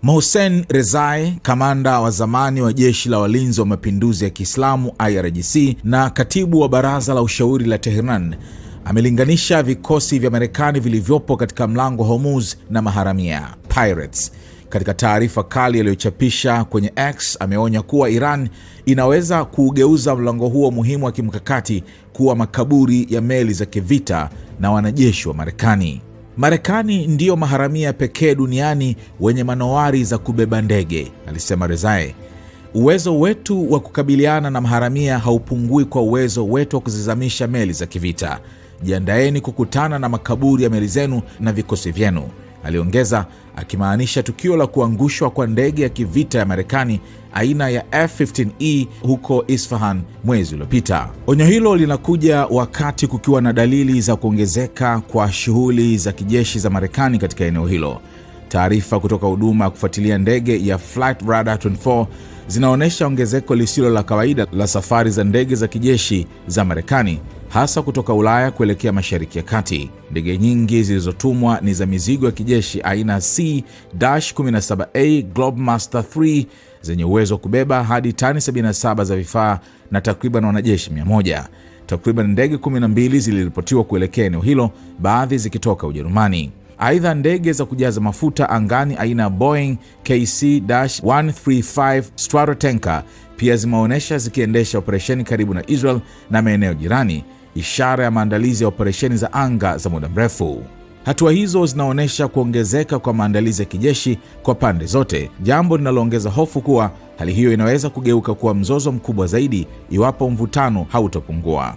Mohsen Rezai, kamanda wa zamani wa Jeshi la Walinzi wa Mapinduzi ya Kiislamu IRGC na katibu wa Baraza la Ushauri la Tehran, amelinganisha vikosi vya Marekani vilivyopo katika mlango Hormuz na maharamia pirates. Katika taarifa kali aliyochapisha kwenye X, ameonya kuwa Iran inaweza kuugeuza mlango huo muhimu wa kimkakati kuwa makaburi ya meli za kivita na wanajeshi wa Marekani. Marekani ndiyo maharamia pekee duniani wenye manowari za kubeba ndege, alisema Rezai. Uwezo wetu wa kukabiliana na maharamia haupungui kwa uwezo wetu wa kuzizamisha meli za kivita. Jiandaeni kukutana na makaburi ya meli zenu na vikosi vyenu, aliongeza, akimaanisha tukio la kuangushwa kwa ndege ya kivita ya Marekani aina ya F-15E huko Isfahan mwezi uliopita. Onyo hilo linakuja wakati kukiwa na dalili za kuongezeka kwa shughuli za kijeshi za Marekani katika eneo hilo. Taarifa kutoka huduma ya kufuatilia ndege ya Flight Radar 24 zinaonyesha ongezeko lisilo la kawaida la safari za ndege za kijeshi za Marekani, hasa kutoka Ulaya kuelekea Mashariki ya Kati. Ndege nyingi zilizotumwa ni za mizigo ya kijeshi aina C-17A Globemaster 3 zenye uwezo wa kubeba hadi tani 77 za vifaa na takriban wanajeshi 100. Takriban ndege 12 ziliripotiwa kuelekea eneo hilo, baadhi zikitoka Ujerumani. Aidha, ndege za kujaza mafuta angani aina Boeing KC-135 Stratotanker pia zimeonyesha zikiendesha operesheni karibu na Israel na maeneo jirani, ishara ya maandalizi ya operesheni za anga za muda mrefu. Hatua hizo zinaonyesha kuongezeka kwa maandalizi ya kijeshi kwa pande zote, jambo linaloongeza hofu kuwa hali hiyo inaweza kugeuka kuwa mzozo mkubwa zaidi iwapo mvutano hautopungua.